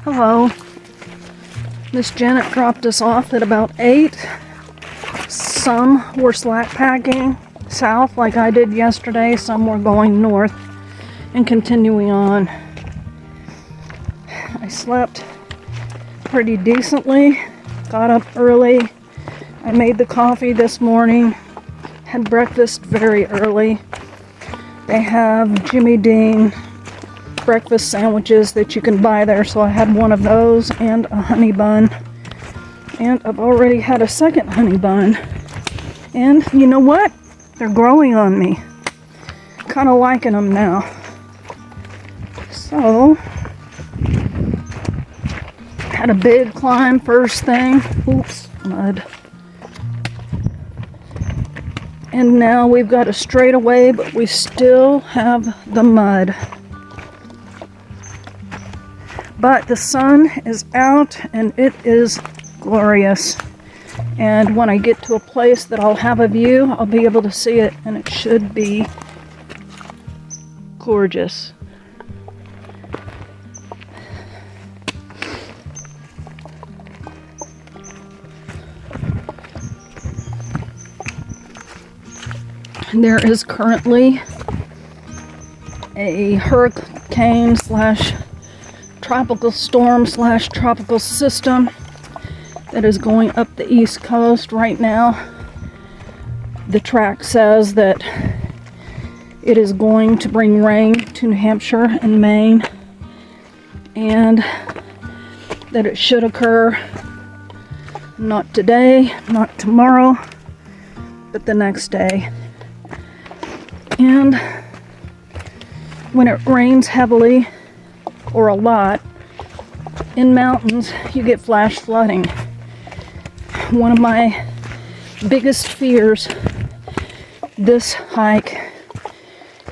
Hello. Miss Janet dropped us off at about 8. Some were slack packing south like I did yesterday. Some were going north and continuing on. I slept pretty decently, got up early. I made the coffee this morning, had breakfast very early. They have Jimmy Dean breakfast sandwiches that you can buy there, so I had one of those and a honey bun. And I've already had a second honey bun. And you know what? They're growing on me. Kind of liking them now. So, had a big climb first thing. Oops, mud. And now we've got a straightaway, but we still have the mud. But the sun is out and it is glorious. And when I get to a place that I'll have a view, I'll be able to see it, and it should be gorgeous. There is currently a hurricane slash tropical storm slash tropical system that is going up the East Coast right now. The track says that it is going to bring rain to New Hampshire and Maine, and that it should occur not today, not tomorrow, but the next day. And when it rains heavily or a lot in mountains, you get flash flooding. One of my biggest fears this hike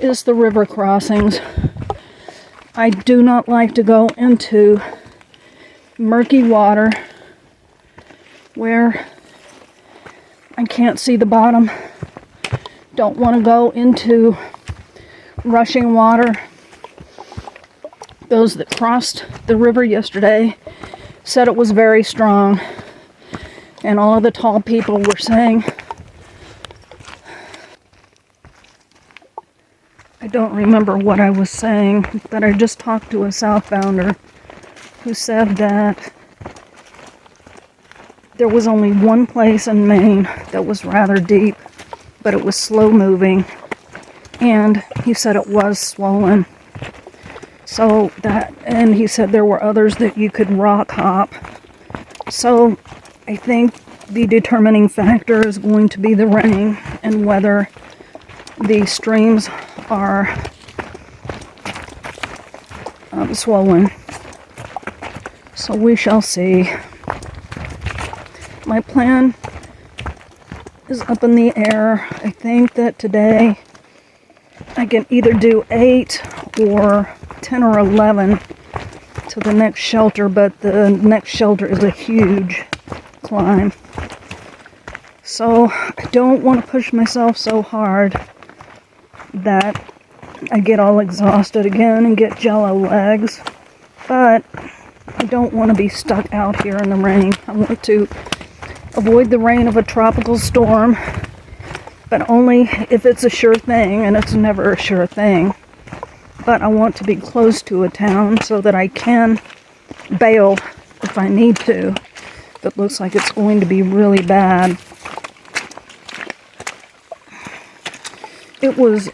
is the river crossings. I do not like to go into murky water where I can't see the bottom. Don't want to go into rushing water. Those that crossed the river yesterday said it was very strong, and all of the tall people were saying, I don't remember what I was saying, but I just talked to a southbounder who said that there was only one place in Maine that was rather deep, but it was slow moving, and he said it was swollen. So that, and he said there were others that you could rock hop. So I think the determining factor is going to be the rain and whether the streams are swollen. So we shall see. My plan is up in the air. I think that today I can either do 8 or 10 or 11 to the next shelter, but the next shelter is a huge climb. So I don't want to push myself so hard that I get all exhausted again and get jello legs, but I don't want to be stuck out here in the rain. I want to avoid the rain of a tropical storm, but only if it's a sure thing, and it's never a sure thing. But I want to be close to a town so that I can bail if I need to, if it looks like it's going to be really bad. It was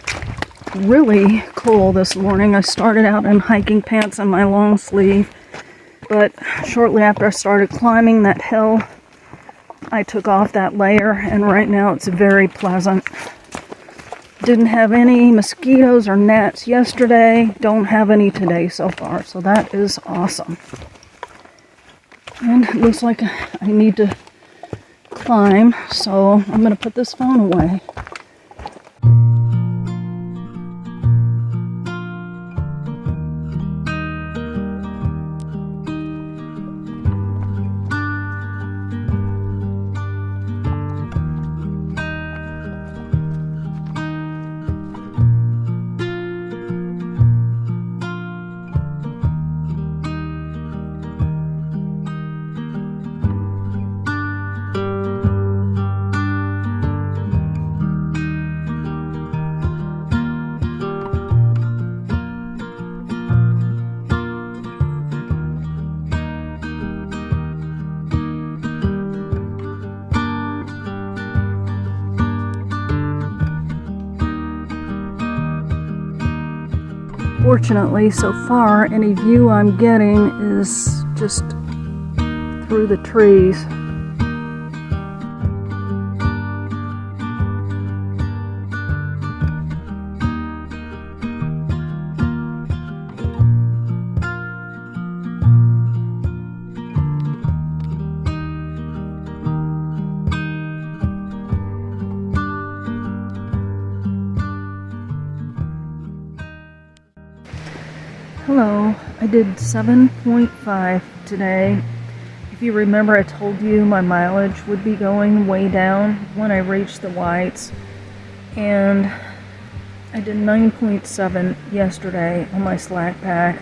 really cold this morning. I started out in hiking pants and my long sleeve, but shortly after I started climbing that hill, I took off that layer, and right now it's very pleasant. Didn't have any mosquitoes or gnats yesterday. Don't have any today so far, so that is awesome. And it looks like I need to climb, so I'm going to put this phone away. Unfortunately, so far, any view I'm getting is just through the trees. Hello, I did 7.5 today. If you remember, I told you my mileage would be going way down when I reached the whites, and I did 9.7 yesterday on my slack pack.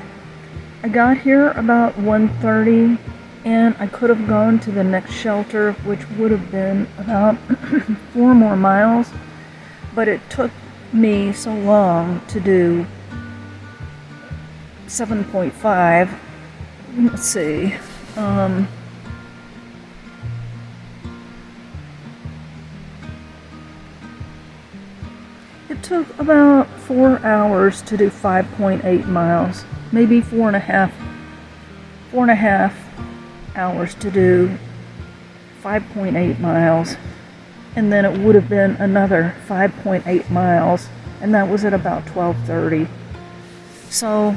I got here about 1:30, and I could have gone to the next shelter, which would have been about 4 more miles, but it took me so long to do 7.5. Let's see. It took about 4 hours to do 5.8 miles, maybe 4.5 hours to do 5.8 miles, and then it would have been another 5.8 miles, and that was at about 12:30. So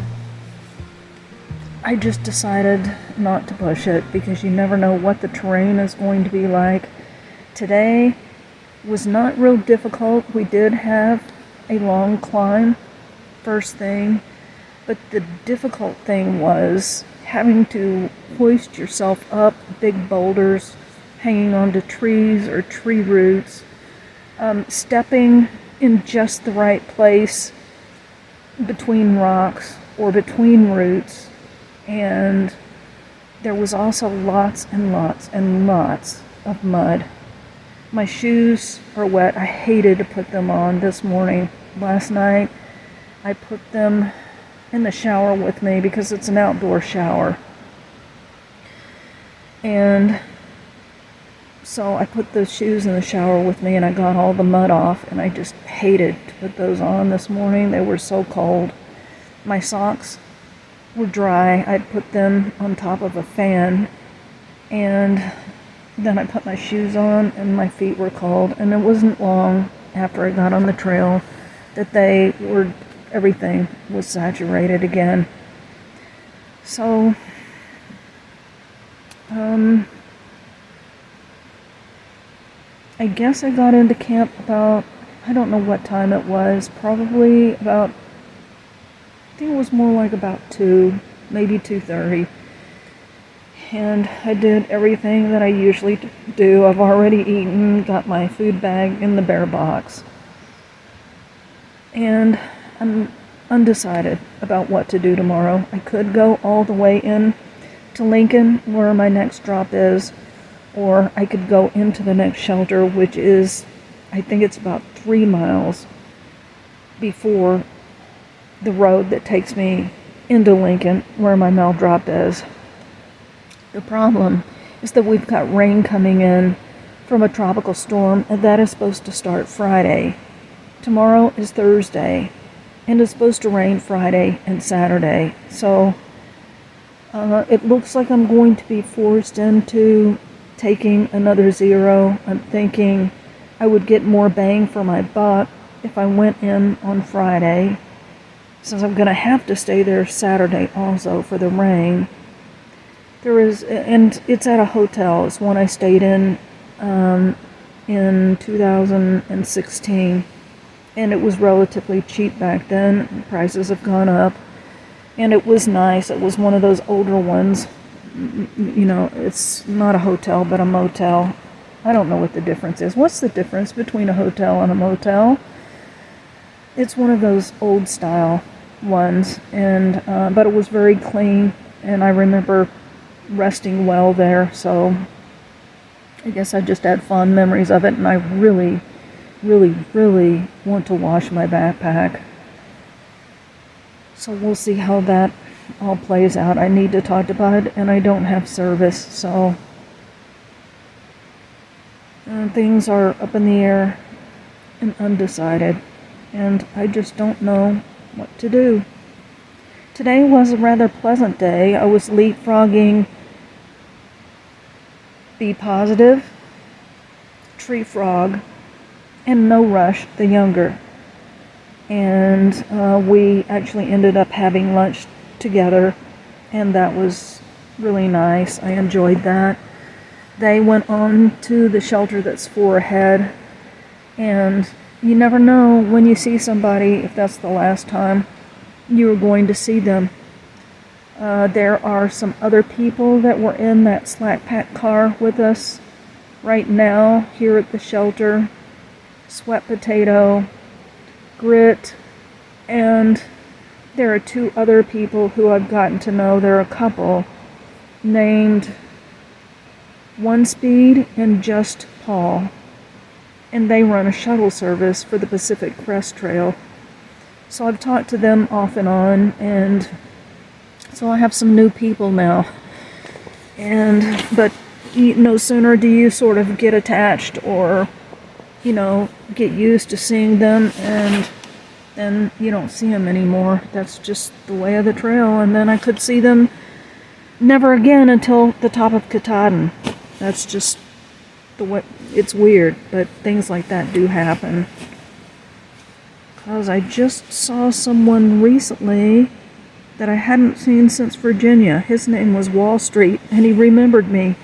I just decided not to push it because you never know what the terrain is going to be like. Today was not real difficult. We did have a long climb first thing, but the difficult thing was having to hoist yourself up big boulders, hanging onto trees or tree roots, stepping in just the right place between rocks or between roots. And there was also lots and lots and lots of mud. My shoes are wet. I hated to put them on this morning. Last night, I put them in the shower with me because it's an outdoor shower. And so I put those shoes in the shower with me, and I got all the mud off, and I just hated to put those on this morning. They were so cold. My socks were dry. I'd put them on top of a fan, and then I put my shoes on, and my feet were cold. And it wasn't long after I got on the trail that everything was saturated again. So, I guess I got into camp about, I don't know what time it was, probably about, I think it was more like about 2, maybe 2:30. And I did everything that I usually do. I've already eaten, got my food bag in the bear box. And I'm undecided about what to do tomorrow. I could go all the way in to Lincoln, where my next drop is, or I could go into the next shelter, which is, I think it's about 3 miles before the road that takes me into Lincoln, where my mail drop is. The problem is that we've got rain coming in from a tropical storm, and that is supposed to start Friday. Tomorrow is Thursday, and it's supposed to rain Friday and Saturday. So it looks like I'm going to be forced into taking another zero. I'm thinking I would get more bang for my buck if I went in on Friday, since I'm going to have to stay there Saturday also for the rain. And it's at a hotel. It's one I stayed in 2016, and it was relatively cheap back then. Prices have gone up, and it was nice. It was one of those older ones. You know, it's not a hotel, but a motel. I don't know what the difference is. What's the difference between a hotel and a motel? It's one of those old style ones, and but it was very clean, and I remember resting well there, so I guess I just had fond memories of it, and I really, really, really want to wash my backpack. So we'll see how that all plays out. I need to talk to Bud, and I don't have service, so things are up in the air and undecided, and I just don't know what to do. Today was a rather pleasant day. I was leapfrogging Be Positive, Tree Frog, and No Rush, the younger. And we actually ended up having lunch together, and that was really nice. I enjoyed that. They went on to the shelter that's 4 ahead, and you never know when you see somebody if that's the last time you are going to see them. There are some other people that were in that slack pack car with us right now here at the shelter. Sweat Potato, Grit, and there are 2 other people who I've gotten to know. There are a couple named One Speed and Just Paul, and they run a shuttle service for the Pacific Crest Trail. So I've talked to them off and on, and so I have some new people now. But no sooner do you sort of get attached or, get used to seeing them, and then you don't see them anymore. That's just the way of the trail. And then I could see them never again until the top of Katahdin. That's just the way. It's weird, but things like that do happen. Because I just saw someone recently that I hadn't seen since Virginia. His name was Wall Street, and he remembered me.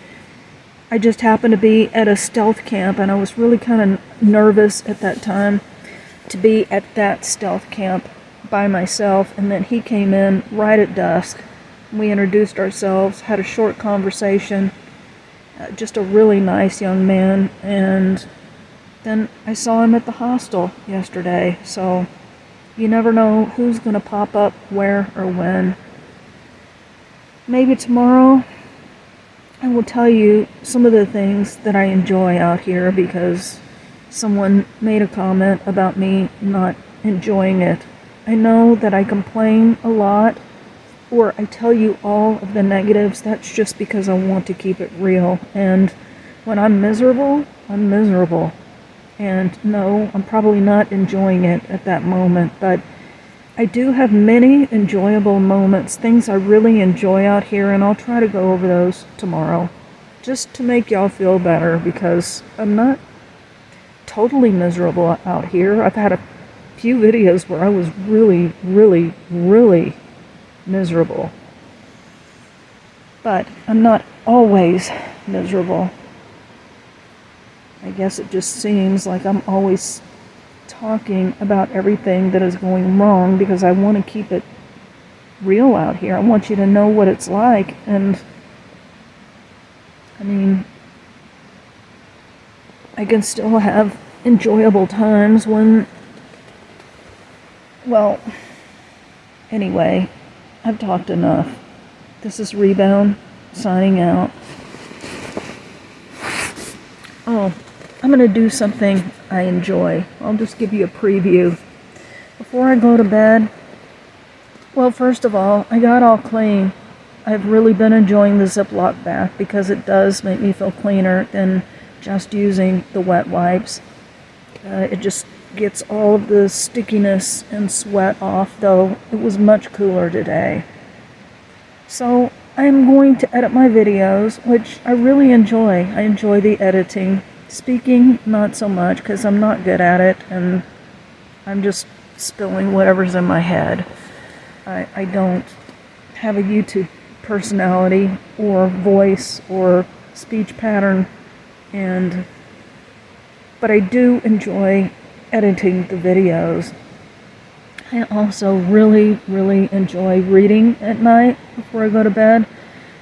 I just happened to be at a stealth camp, and I was really kind of nervous at that time to be at that stealth camp by myself. And then he came in right at dusk. We introduced ourselves, had a short conversation. Just a really nice young man. And then I saw him at the hostel yesterday. So you never know who's going to pop up where or when. Maybe tomorrow I will tell you some of the things that I enjoy out here, because someone made a comment about me not enjoying it. I know that I complain a lot, or I tell you all of the negatives. That's just because I want to keep it real. And when I'm miserable, I'm miserable. And no, I'm probably not enjoying it at that moment, but I do have many enjoyable moments, things I really enjoy out here, and I'll try to go over those tomorrow, just to make y'all feel better, because I'm not totally miserable out here. I've had a few videos where I was really, really, really miserable, but I'm not always miserable. I guess it just seems like I'm always talking about everything that is going wrong, because I want to keep it real out here. I want you to know what it's like. And I mean, I can still have enjoyable times when, well, anyway, I've talked enough. This is Rebound, signing out. Oh, I'm going to do something I enjoy. I'll just give you a preview. Before I go to bed, well, first of all, I got all clean. I've really been enjoying the Ziploc bath, because it does make me feel cleaner than just using the wet wipes. It just gets all of the stickiness and sweat off, though it was much cooler today. So I'm going to edit my videos, which I really enjoy. I enjoy the editing. Speaking, not so much, because I'm not good at it, and I'm just spilling whatever's in my head. I don't have a YouTube personality or voice or speech pattern, but I do enjoy editing the videos. I also really, really enjoy reading at night before I go to bed.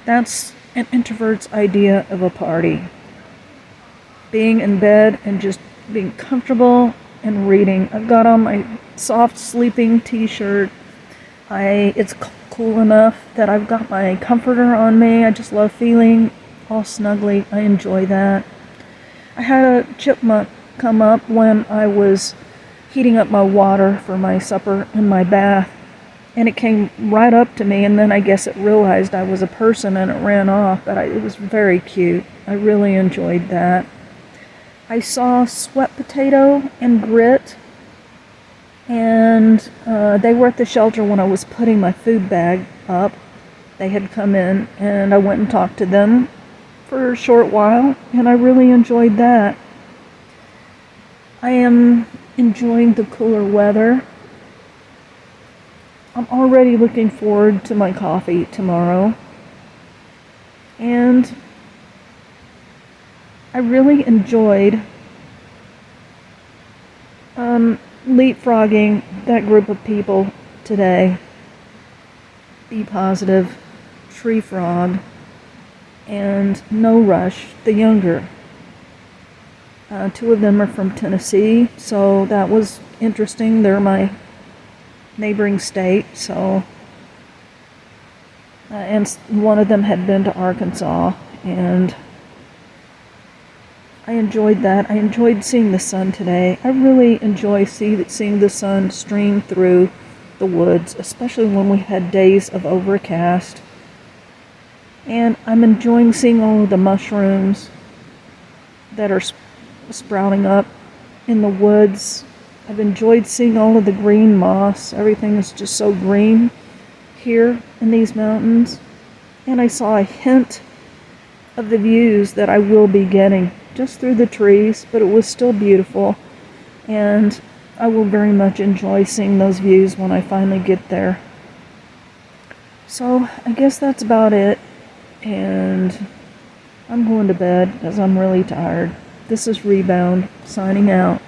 That's an introvert's idea of a party. Being in bed and just being comfortable and reading. I've got on my soft sleeping t-shirt. It's cool enough that I've got my comforter on me. I just love feeling all snuggly. I enjoy that. I had a chipmunk come up when I was heating up my water for my supper in my bath, and it came right up to me, and then I guess it realized I was a person and it ran off, but it was very cute. I really enjoyed that. I saw Sweat Potato and Grit And they were at the shelter when I was putting my food bag up. They had come in, and I went and talked to them for a short while, and I really enjoyed that. I am enjoying the cooler weather. I'm already looking forward to my coffee tomorrow. And I really enjoyed leapfrogging that group of people today. Be Positive, Tree Frog, and No Rush, the younger. Two of them are from Tennessee, so that was interesting. They're my neighboring state, so and one of them had been to Arkansas, and I enjoyed that. I enjoyed seeing the sun today. I really enjoy seeing the sun stream through the woods, especially when we had days of overcast. And I'm enjoying seeing all of the mushrooms that are sprouting up in the woods. I've enjoyed seeing all of the green moss. Everything is just so green here in these mountains. And I saw a hint of the views that I will be getting just through the trees, but it was still beautiful. And I will very much enjoy seeing those views when I finally get there. So I guess that's about it. And I'm going to bed because I'm really tired. This is Rebound, signing out.